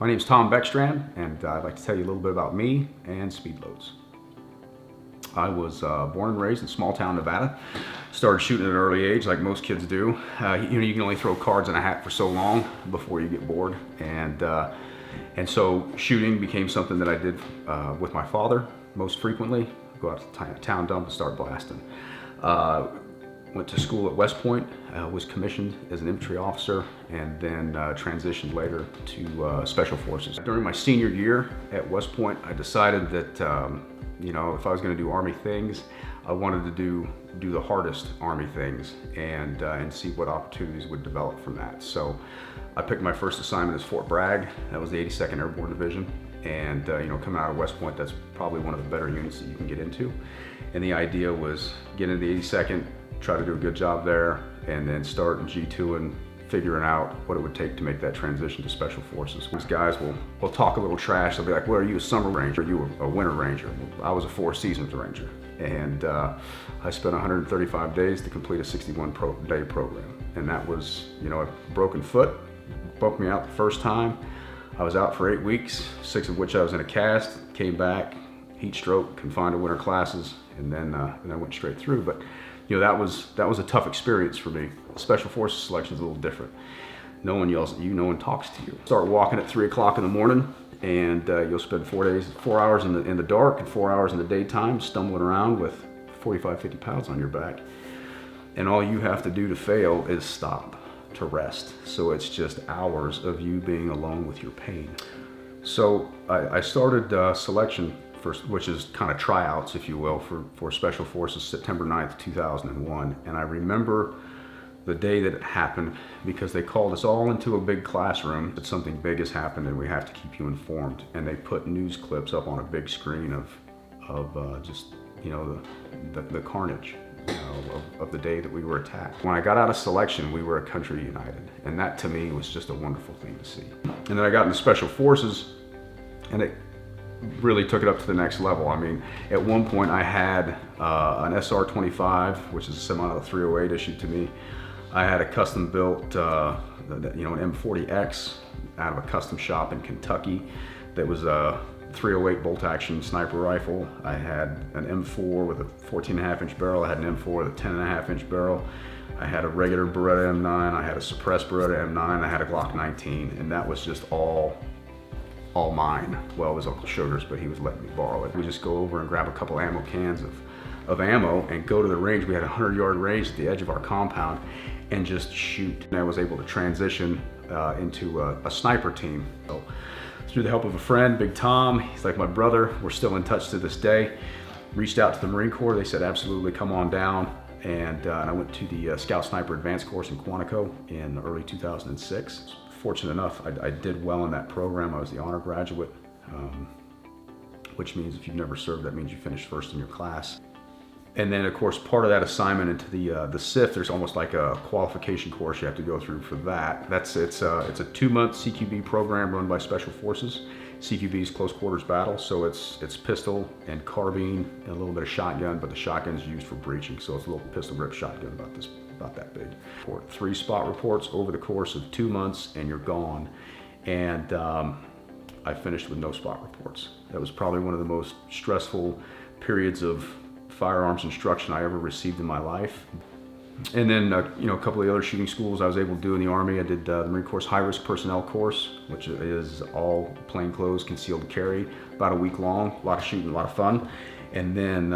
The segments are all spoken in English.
My name is Tom Beckstrand, and I'd like to tell you a little bit about me and Speedloads. I was born and raised in small town Nevada. Started shooting at an early age, like most kids do. You can only throw cards in a hat for so long before you get bored, and so shooting became something that I did with my father most frequently. Go out to the town dump and start blasting. Went to school at West Point, was commissioned as an infantry officer, and then transitioned later to Special Forces. During my senior year at West Point, I decided that if I was going to do Army things, I wanted to do the hardest Army things and see what opportunities would develop from that. So I picked my first assignment as Fort Bragg. That was the 82nd Airborne Division, and coming out of West Point, that's probably one of the better units that you can get into. And the idea was get into the 82nd, try to do a good job there, and then start G2 and figuring out what it would take to make that transition to Special Forces. These guys will talk a little trash. They'll be like, well, are you a summer ranger? Are you a winter ranger? I was a 4 seasons ranger. And I spent 135 days to complete a 61-day program. And that was, a broken foot, bumped me out the first time. I was out for 8 weeks, 6 of which I was in a cast, came back, heat stroke, confined to winter classes, and then I went straight through. But that was a tough experience for me. Special Forces selection is a little different. No one yells at you, no one talks to you. Start walking at 3 o'clock in the morning, and you'll spend 4 hours in the dark and 4 hours in the daytime stumbling around with 45, 50 pounds on your back. And all you have to do to fail is stop, to rest. So it's just hours of you being alone with your pain. So I started selection first, which is kind of tryouts, if you will, for Special Forces, September 9th, 2001. And I remember the day that it happened because they called us all into a big classroom that something big has happened and we have to keep you informed. And they put news clips up on a big screen of just, the carnage of the day that we were attacked. When I got out of selection, we were a country united. And that to me was just a wonderful thing to see. And then I got into Special Forces, and it really took it up to the next level. I mean, at one point I had an SR-25, which is a semi-auto 308 issued to me. I had a custom built, an M40X out of a custom shop in Kentucky that was a 308 bolt action sniper rifle. I had an M4 with a 14.5-inch barrel. I had an M4 with a 10.5-inch barrel. I had a regular Beretta M9. I had a suppressed Beretta M9. I had a Glock 19, and that was just all mine. Well, it was Uncle Sugar's, but he was letting me borrow it. We just go over and grab a couple ammo cans of ammo and go to the range. We had a 100-yard range at the edge of our compound and just shoot. And I was able to transition into a sniper team. So, through the help of a friend, Big Tom, he's like my brother. We're still in touch to this day. Reached out to the Marine Corps. They said, absolutely, come on down. And I went to the Scout Sniper Advanced Course in Quantico in early 2006. Fortunate enough, I did well in that program. I was the honor graduate, which means if you've never served, that means you finished first in your class. And then, of course, part of that assignment into the SIF, there's almost like a qualification course you have to go through for that. It's a 2-month CQB program run by Special Forces. CQB is close quarters battle, so it's pistol and carbine and a little bit of shotgun, but the shotgun is used for breaching, so it's a little pistol grip shotgun about that big. 3 spot reports over the course of 2 months, and you're gone. And I finished with no spot reports. That was probably one of the most stressful periods of firearms instruction I ever received in my life. And then, a couple of the other shooting schools I was able to do in the Army. I did the Marine Corps High Risk Personnel Course, which is all plainclothes, concealed carry, about a week long, a lot of shooting, a lot of fun. And then,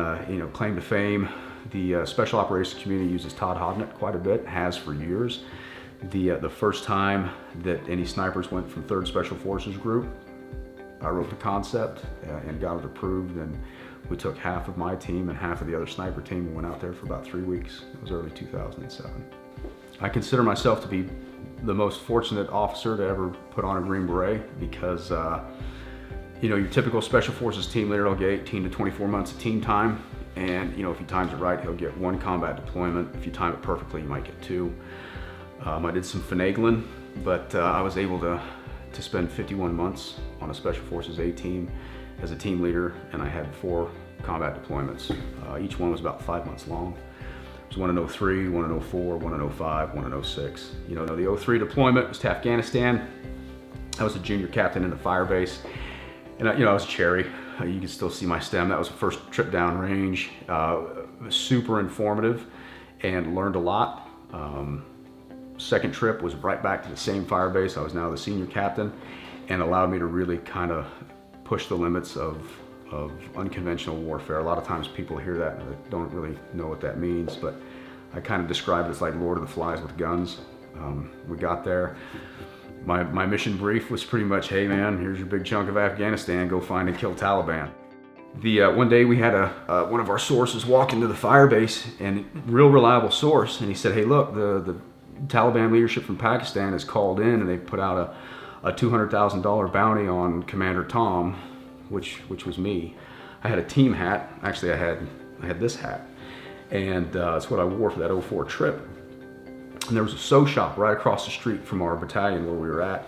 claim to fame, the Special Operations community uses Todd Hodnett quite a bit, has for years. The first time that any snipers went from 3rd Special Forces Group, I wrote the concept and got it approved, and we took half of my team and half of the other sniper team and went out there for about 3 weeks. It was early 2007. I consider myself to be the most fortunate officer to ever put on a Green Beret because, your typical Special Forces team leader will get 18 to 24 months of team time. And, if he times it right, he'll get 1 combat deployment. If you time it perfectly, you might get 2. I did some finagling, but I was able to spend 51 months on a Special Forces A team as a team leader, and I had 4 combat deployments. Each one was about 5 months long. There's one in 03, one in 04, one in 05, one in 06. The 03 deployment was to Afghanistan. I was a junior captain in the fire base, and I was cherry. You can still see my stem. That was the first trip down range. Super informative and learned a lot. Second trip was right back to the same fire base. I was now the senior captain, and allowed me to really kind of push the limits of unconventional warfare. A lot of times people hear that and they don't really know what that means, but I kind of describe it as like Lord of the Flies with guns. We got there. My mission brief was pretty much, hey man, here's your big chunk of Afghanistan, go find and kill Taliban. One day we had one of our sources walk into the fire base, and real reliable source, and he said, hey look, the Taliban leadership from Pakistan has called in and they put out a $200,000 bounty on Commander Tom, which was me. I had a team hat. Actually, I had this hat, and that's what I wore for that '04 trip. And there was a sew shop right across the street from our battalion where we were at,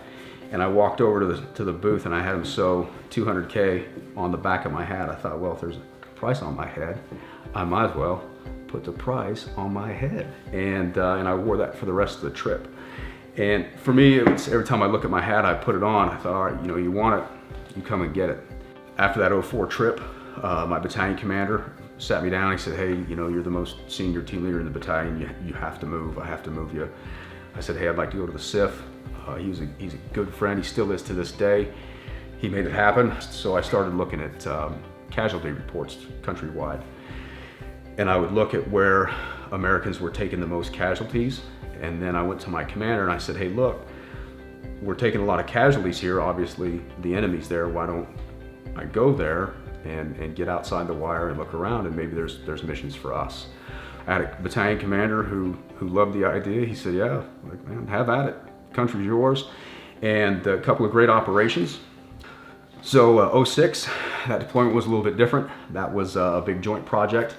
and I walked over to the booth and I had him sew 200K on the back of my hat. I thought, well, if there's a price on my head, I might as well put the price on my head. And I wore that for the rest of the trip. And for me, it was, every time I look at my hat, I put it on. I thought, all right, you want it, you come and get it. After that '04 trip, my battalion commander sat me down. He said, hey, you're the most senior team leader in the battalion. You have to move. I have to move you. I said, hey, I'd like to go to the SIF. He's a good friend. He still is to this day. He made it happen. So I started looking at casualty reports countrywide. And I would look at where Americans were taking the most casualties. And then I went to my commander and I said, hey, look, we're taking a lot of casualties here. Obviously, the enemy's there. Why don't I go there and get outside the wire and look around, and maybe there's missions for us. I had a battalion commander who loved the idea. He said, yeah, like, man, have at it. Country's yours. And a couple of great operations. So '06, that deployment was a little bit different. That was a big joint project.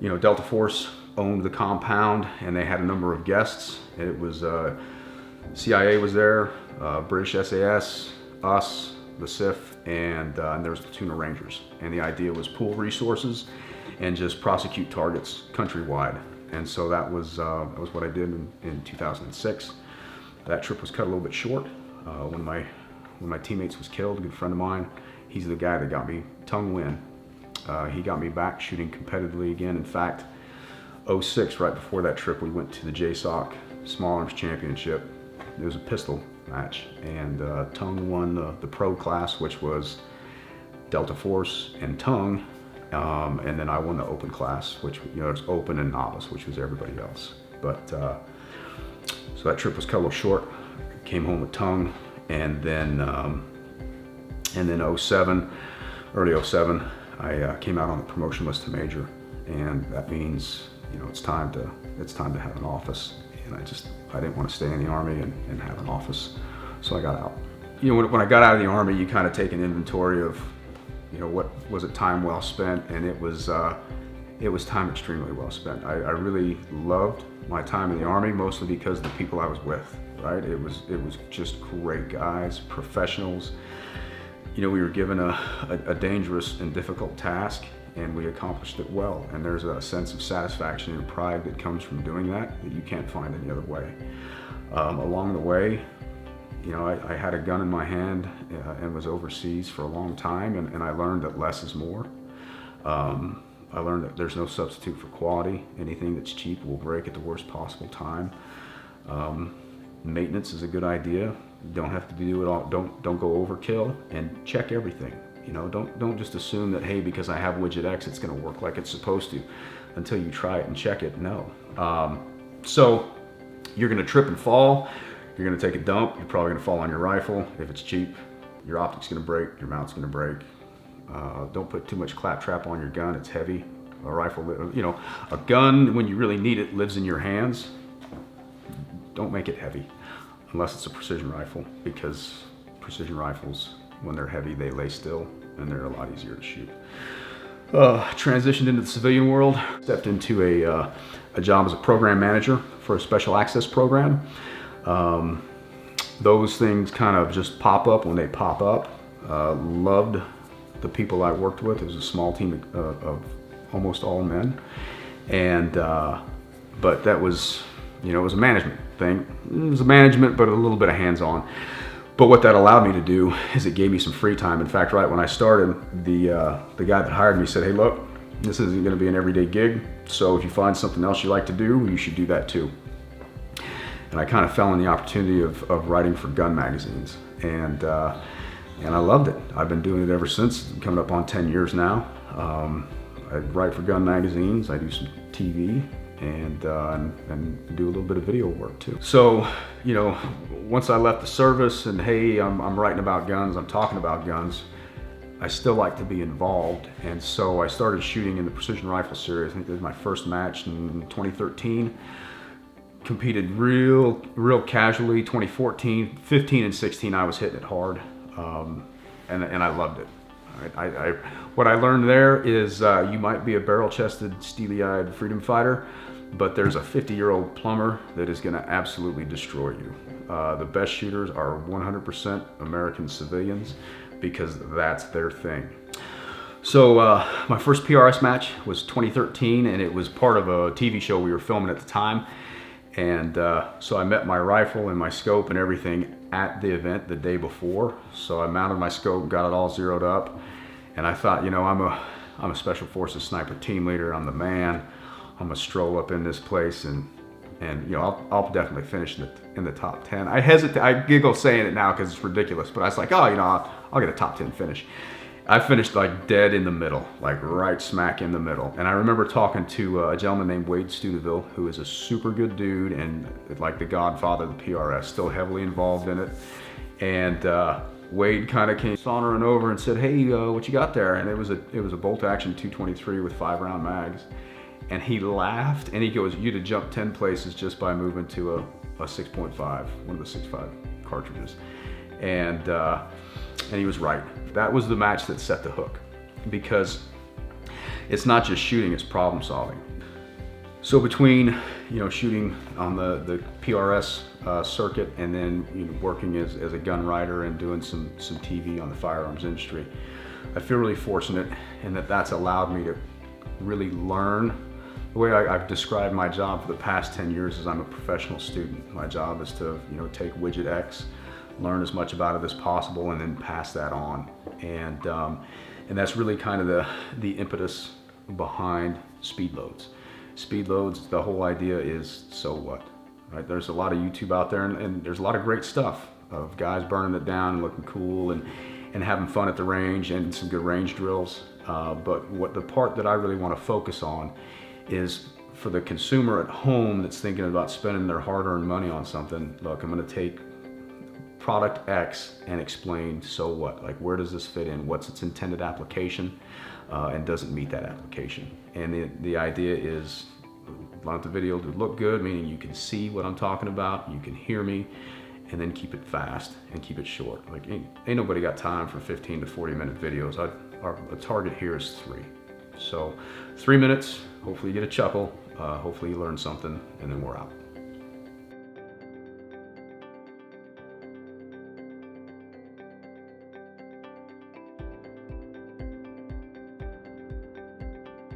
Delta Force owned the compound, and they had a number of guests. It was CIA was there, British SAS, us, the SIF, and there was a platoon of Rangers. And the idea was pool resources and just prosecute targets countrywide. And so that was what I did in 2006. That trip was cut a little bit short. When my teammates was killed, a good friend of mine, he's the guy that got me Tung Nguyen. He got me back shooting competitively again. In fact, '06, right before that trip, we went to the JSOC Small Arms Championship. It was a pistol match, and Tung won the pro class, which was Delta Force and Tung, and then I won the open class, which it's open and novice, which was everybody else. But so that trip was cut a little short. Came home with Tung, and then '07, early '07, I came out on the promotion list to major, and that means it's time to have an office. And I didn't want to stay in the Army and have an office, so I got out. When I got out of the Army, you kind of take an inventory of, what was a time well spent, and it was time extremely well spent. I really loved my time in the Army, mostly because of the people I was with, right? It was just great guys, professionals. We were given a dangerous and difficult task, and we accomplished it well. And there's a sense of satisfaction and pride that comes from doing that you can't find any other way. Along the way, I had a gun in my hand and was overseas for a long time, and I learned that less is more. I learned that there's no substitute for quality. Anything that's cheap will break at the worst possible time. Maintenance is a good idea. You don't have to do it all. Don't go overkill, and check everything. Don't just assume that, hey, because I have widget X, it's going to work like it's supposed to, until you try it and check it. No. So you're going to trip and fall. You're going to take a dump. You're probably going to fall on your rifle. If it's cheap, your optic's going to break. Your mount's going to break. Don't put too much claptrap on your gun. It's heavy. A rifle, a gun, when you really need it, lives in your hands. Don't make it heavy, unless it's a precision rifle, because precision rifles, when they're heavy, they lay still, and they're a lot easier to shoot. Transitioned into the civilian world, stepped into a job as a program manager for a special access program. Those things kind of just pop up when they pop up. Loved the people I worked with. It was a small team of almost all men, and but that was, it was a management thing. It was a management, but a little bit of hands-on. But what that allowed me to do is it gave me some free time. In fact, right when I started, the guy that hired me said, hey, look, this isn't going to be an everyday gig, so if you find something else you like to do, you should do that too. And I kind of fell in the opportunity of writing for gun magazines, and I loved it. I've been doing it ever since, coming up on 10 years now. I write for gun magazines, I do some TV, and do a little bit of video work too. So, you know, once I left the service and hey, I'm writing about guns, I'm talking about guns, I still like to be involved, and so I started shooting in the Precision Rifle Series. I think this was my first match in 2013. Competed real casually. 2014, 15 and 16 I was hitting it hard, and I loved it. What I learned there is you might be a barrel-chested, steely-eyed freedom fighter, but there's a 50-year-old plumber that is going to absolutely destroy you. The best shooters are 100% American civilians because that's their thing. So my first PRS match was 2013, and it was part of a TV show we were filming at the time. And so I met my rifle and my scope and everything at the event the day before. So I mounted my scope, got it all zeroed up, and I thought, you know, I'm a Special Forces sniper team leader. I'm the man. I'm gonna stroll up in this place, and you know, I'll definitely finish in the top 10. I hesitate, I giggle saying it now because it's ridiculous, but I was like, oh, you know, I'll get a top 10 finish. I finished like dead in the middle, like right smack in the middle. And I remember talking to a gentleman named Wade Studeville, who is a super good dude and like the godfather of the PRS, still heavily involved in it. And Wade kind of came sauntering over and said, hey, what you got there? And it was a bolt action 223 with 5-round mags. And he laughed and he goes, you'd have jumped 10 places just by moving to a 6.5, one of the 6.5 cartridges. And he was right. That was the match that set the hook, because it's not just shooting, it's problem solving. So between, you know, shooting on the PRS circuit and then, you know, working as a gun writer and doing some TV on the firearms industry, I feel really fortunate in that that's allowed me to really learn. The way I've described my job for the past 10 years is I'm a professional student. My job is to, you know, take widget X, learn as much about it as possible, and then pass that on. And that's really kind of the impetus behind Speedloads. Speedloads, the whole idea is, so what? Right? There's a lot of YouTube out there, and there's a lot of great stuff of guys burning it down and looking cool and having fun at the range and some good range drills. But the part that I really want to focus on is for the consumer at home that's thinking about spending their hard-earned money on something. Look, I'm going to take product X and explain, so what? Like, where does this fit in? What's its intended application? And does it meet that application? And the idea is, I want the video to look good, meaning you can see what I'm talking about, you can hear me, and then keep it fast and keep it short. Like, ain't nobody got time for 15 to 40-minute videos. Our target here is 3. So 3 minutes, hopefully you get a chuckle, hopefully you learn something, and then we're out.